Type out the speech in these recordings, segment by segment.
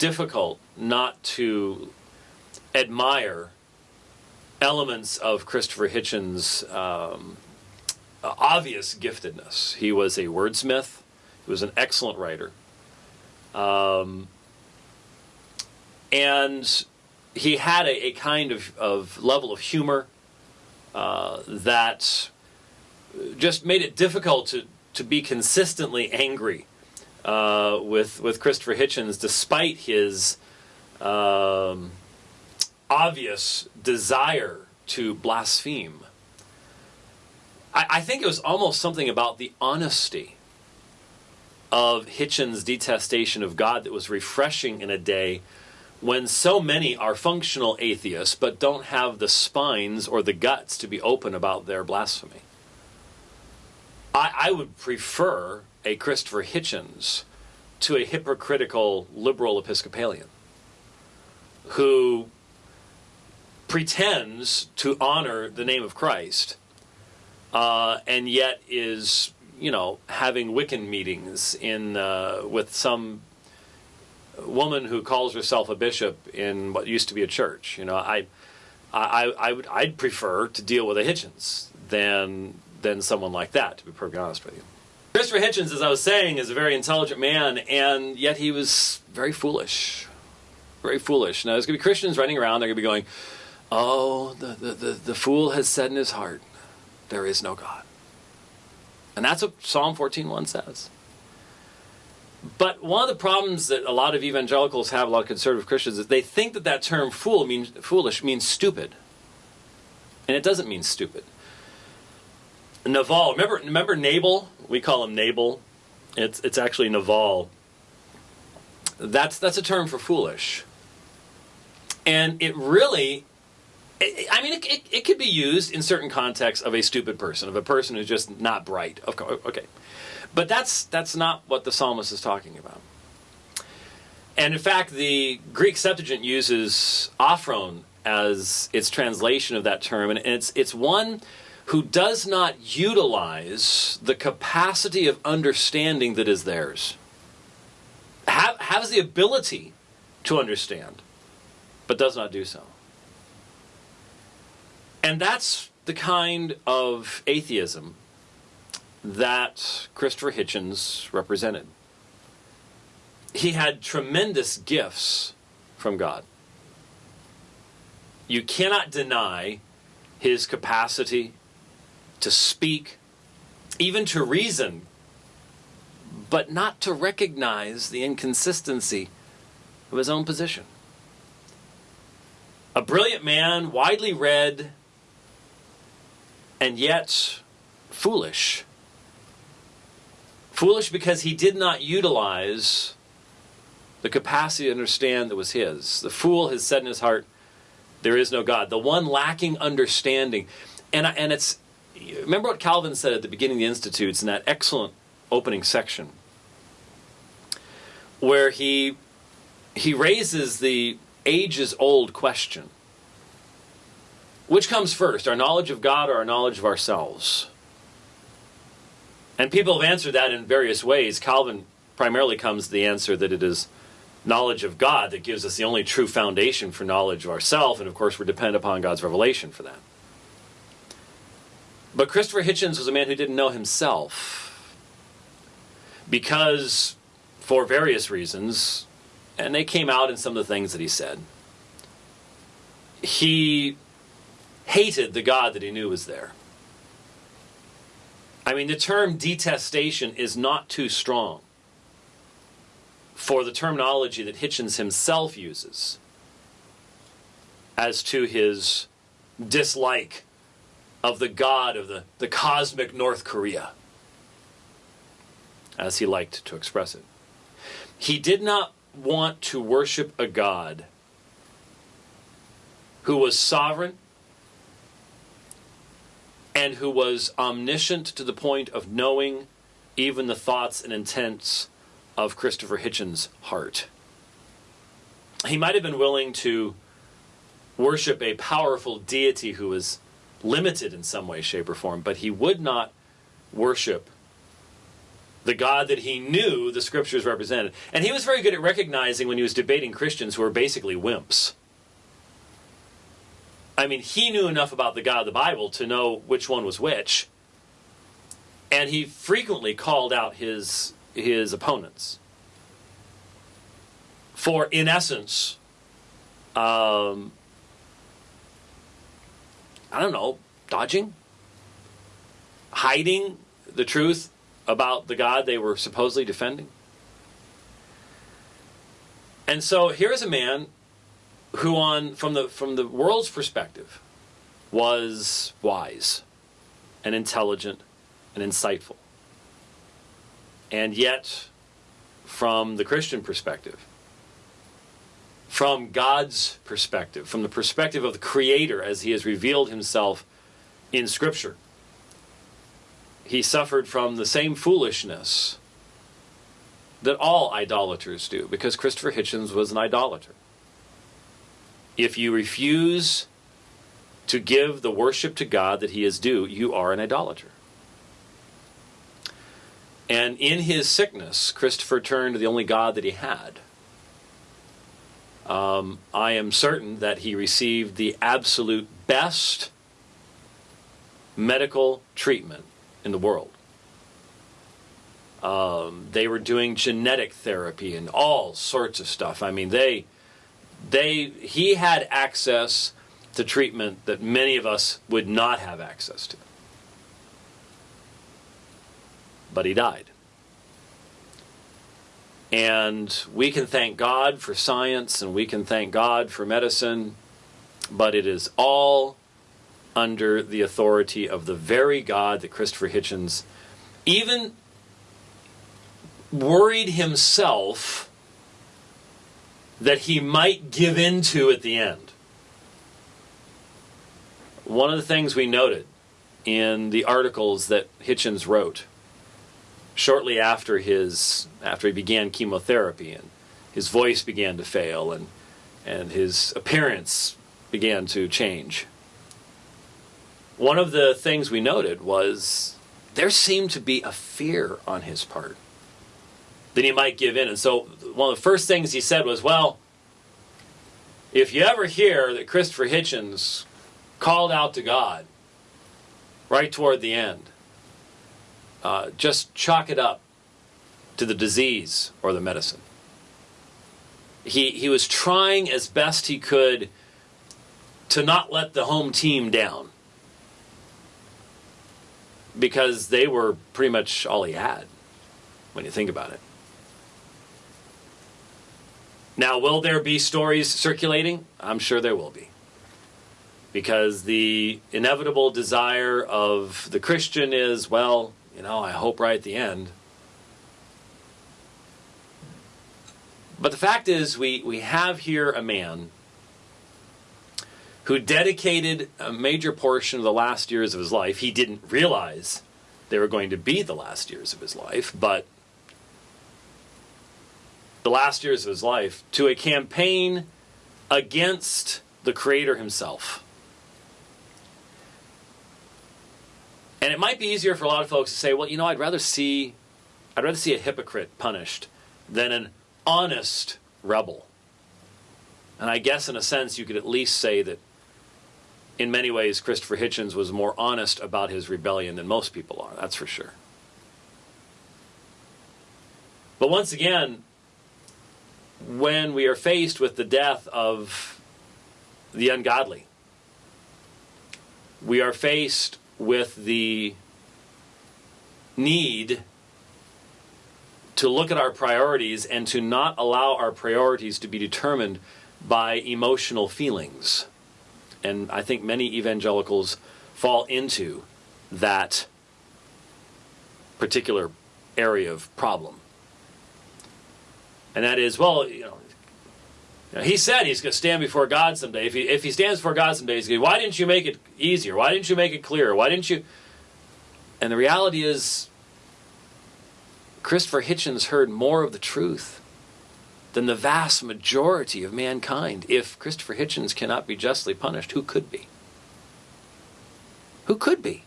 difficult not to admire elements of Christopher Hitchens' obvious giftedness. He was a wordsmith. He was an excellent writer. And he had a kind of level of humor that just made it difficult to be consistently angry with Christopher Hitchens, despite his obvious desire to blaspheme. I think it was almost something about the honesty of Hitchens' detestation of God that was refreshing in a day when so many are functional atheists but don't have the spines or the guts to be open about their blasphemy. I would prefer a Christopher Hitchens to a hypocritical liberal Episcopalian who pretends to honor the name of Christ and yet is, having Wiccan meetings with some woman who calls herself a bishop in what used to be a church. I'd prefer to deal with a Hitchens than someone like that, to be perfectly honest with you. Christopher Hitchens, as I was saying, is a very intelligent man, and yet he was very foolish. Very foolish. Now, there's going to be Christians running around, they're going to be going, oh, the fool has said in his heart, there is no God. And that's what Psalm 14:1 says. But one of the problems that a lot of evangelicals have, a lot of conservative Christians, is they think that term foolish means stupid. And it doesn't mean stupid. Naval, remember Nabal? We call him Nabal. It's actually Naval. That's a term for foolish. And it really, it could be used in certain contexts of a stupid person, of a person who's just not bright. Of course, okay. But that's not what the psalmist is talking about. And in fact, the Greek Septuagint uses aphron as its translation of that term, and it's one who does not utilize the capacity of understanding that is theirs. Has the ability to understand, but does not do so. And that's the kind of atheism that Christopher Hitchens represented. He had tremendous gifts from God. You cannot deny his capacity to speak, even to reason, but not to recognize the inconsistency of his own position. A brilliant man, widely read, and yet foolish. Foolish because he did not utilize the capacity to understand that was his. The fool has said in his heart, there is no God. The one lacking understanding. And it's, remember what Calvin said at the beginning of the Institutes in that excellent opening section, where he raises the ages-old question. Which comes first, our knowledge of God or our knowledge of ourselves? And people have answered that in various ways. Calvin primarily comes to the answer that it is knowledge of God that gives us the only true foundation for knowledge of ourselves, and of course we're dependent upon God's revelation for that. But Christopher Hitchens was a man who didn't know himself because, for various reasons, and they came out in some of the things that he said, he hated the God that he knew was there. The term detestation is not too strong for the terminology that Hitchens himself uses as to his dislike of the God of the cosmic North Korea, as he liked to express it. He did not want to worship a God who was sovereign and who was omniscient to the point of knowing even the thoughts and intents of Christopher Hitchens' heart. He might have been willing to worship a powerful deity who was limited in some way, shape, or form, but he would not worship the God that he knew the scriptures represented. And he was very good at recognizing when he was debating Christians who were basically wimps. I mean, he knew enough about the God of the Bible to know which one was which. And he frequently called out his opponents for, in essence, I don't know, dodging, hiding the truth about the God they were supposedly defending. And so here is a man who, from the world's perspective, was wise and intelligent and insightful. And yet, from the Christian perspective, from God's perspective, from the perspective of the Creator as he has revealed himself in Scripture, he suffered from the same foolishness that all idolaters do, because Christopher Hitchens was an idolater. If you refuse to give the worship to God that he is due, you are an idolater. And in his sickness, Christopher turned to the only God that he had. I am certain that he received the absolute best medical treatment in the world. They were doing genetic therapy and all sorts of stuff. I mean, he had access to treatment that many of us would not have access to. But he died. And we can thank God for science and we can thank God for medicine, but it is all under the authority of the very God that Christopher Hitchens even worried himself that he might give into at the end. One of the things we noted in the articles that Hitchens wrote shortly after he began chemotherapy, and his voice began to fail, and his appearance began to change. One of the things we noted was there seemed to be a fear on his part that he might give in. And so one of the first things he said was, well, if you ever hear that Christopher Hitchens called out to God right toward the end, just chalk it up to the disease or the medicine. He was trying as best he could to not let the home team down, because they were pretty much all he had when you think about it. Now, will there be stories circulating? I'm sure there will be. Because the inevitable desire of the Christian is, well, I hope right at the end. But the fact is, we have here a man who dedicated a major portion of the last years of his life. He didn't realize they were going to be the last years of his life, but the last years of his life to a campaign against the Creator himself. And it might be easier for a lot of folks to say, well, I'd rather see a hypocrite punished than an honest rebel. And I guess in a sense you could at least say that in many ways Christopher Hitchens was more honest about his rebellion than most people are, that's for sure. But once again, when we are faced with the death of the ungodly, we are faced with the need to look at our priorities and to not allow our priorities to be determined by emotional feelings. And I think many evangelicals fall into that particular area of problem. And that is, well, he said he's going to stand before God someday. If he stands before God someday, he's going to, why didn't you make it easier? Why didn't you make it clearer? Why didn't you? And the reality is, Christopher Hitchens heard more of the truth than the vast majority of mankind. If Christopher Hitchens cannot be justly punished, who could be? Who could be?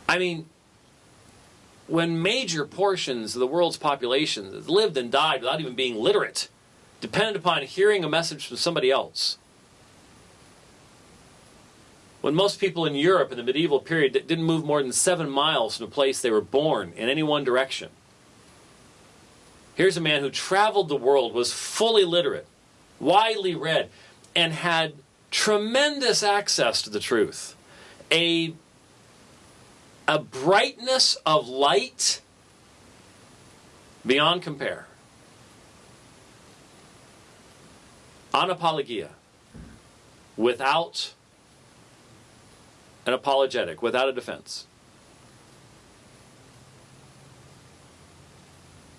I mean, when major portions of the world's population lived and died without even being literate, dependent upon hearing a message from somebody else. When most people in Europe in the medieval period didn't move more than 7 miles from the place they were born in any one direction. Here's a man who traveled the world, was fully literate, widely read, and had tremendous access to the truth. A brightness of light beyond compare. Anapologia, without an apologetic, without a defense.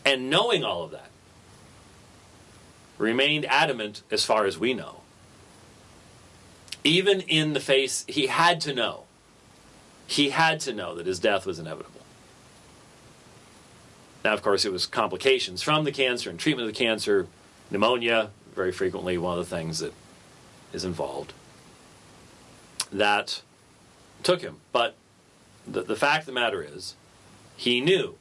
And knowing all of that, remained adamant as far as we know. Even in the face, he had to know. He had to know that his death was inevitable. Now, of course, it was complications from the cancer and treatment of the cancer, pneumonia, very frequently one of the things that is involved, that took him. But the fact of the matter is, he knew.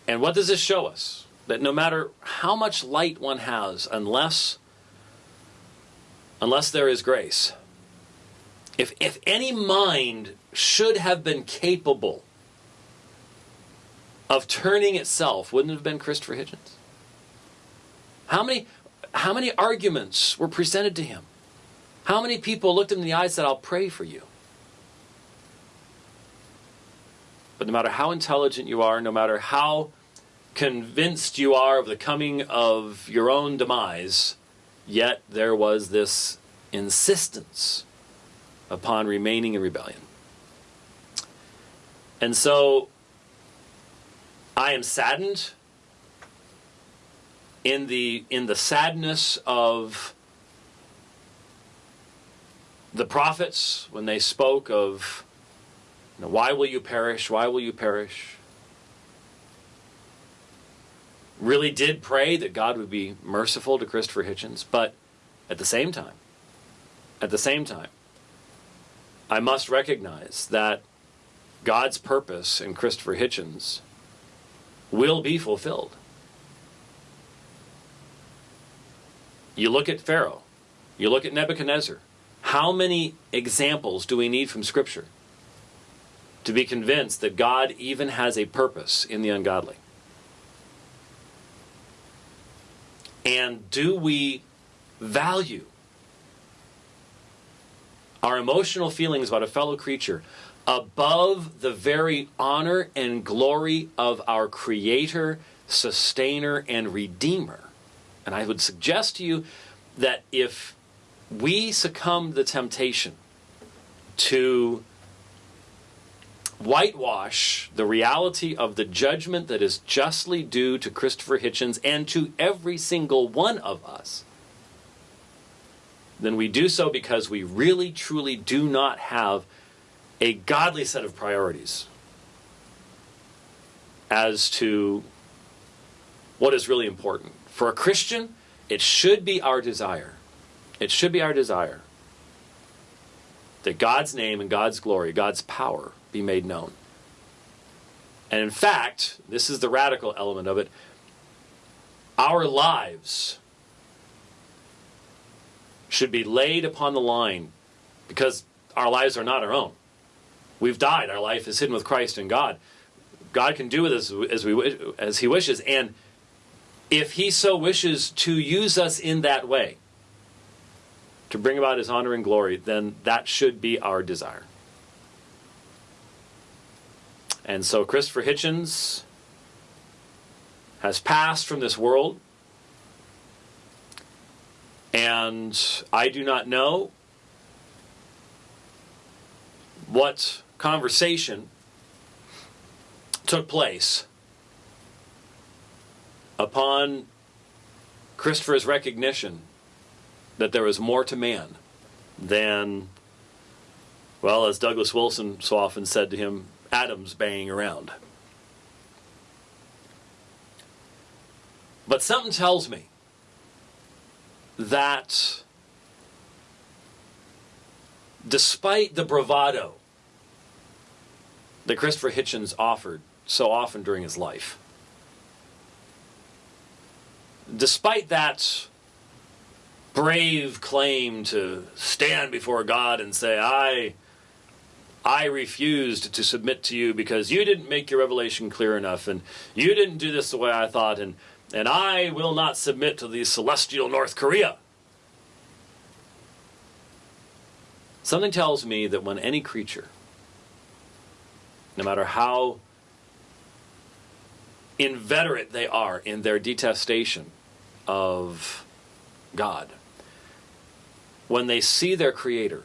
And what does this show us? That no matter how much light one has, unless there is grace, if any mind should have been capable of turning itself, wouldn't it have been Christopher Hitchens? How many arguments were presented to him? How many people looked him in the eyes and said, "I'll pray for you"? But no matter how intelligent you are, no matter how convinced you are of the coming of your own demise, yet there was this insistence upon remaining in rebellion. And so I am saddened in the sadness of the prophets when they spoke of, why will you perish? Why will you perish? Really did pray that God would be merciful to Christopher Hitchens, but at the same time, I must recognize that God's purpose in Christopher Hitchens will be fulfilled. You look at Pharaoh, you look at Nebuchadnezzar. How many examples do we need from Scripture to be convinced that God even has a purpose in the ungodly? And do we value our emotional feelings about a fellow creature above the very honor and glory of our Creator, Sustainer, and Redeemer? And I would suggest to you that if we succumb to the temptation to whitewash the reality of the judgment that is justly due to Christopher Hitchens and to every single one of us, then we do so because we really, truly do not have a godly set of priorities as to what is really important. For a Christian, it should be our desire. It should be our desire that God's name and God's glory, God's power be made known. And in fact, this is the radical element of it, our lives should be laid upon the line because our lives are not our own. We've died. Our life is hidden with Christ in God. God can do with us as He wishes. And if He so wishes to use us in that way, to bring about His honor and glory, then that should be our desire. And so Christopher Hitchens has passed from this world. And I do not know what conversation took place upon Christopher's recognition that there was more to man than, well, as Douglas Wilson so often said to him, atoms banging around. But something tells me that despite the bravado that Christopher Hitchens offered so often during his life. Despite that brave claim to stand before God and say, I refused to submit to you because you didn't make your revelation clear enough, and you didn't do this the way I thought, and I will not submit to the celestial North Korea. Something tells me that when any creature, no matter how inveterate they are in their detestation of God, when they see their Creator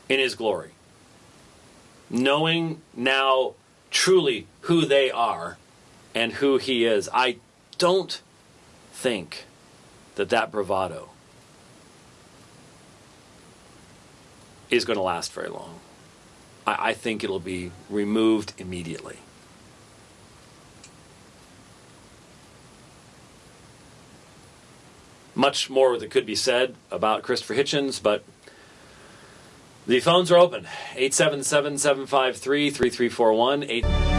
in His glory, knowing now truly who they are and who He is, I don't think that bravado is going to last very long. I think it'll be removed immediately. Much more that could be said about Christopher Hitchens, but the phones are open. 877-753-3341.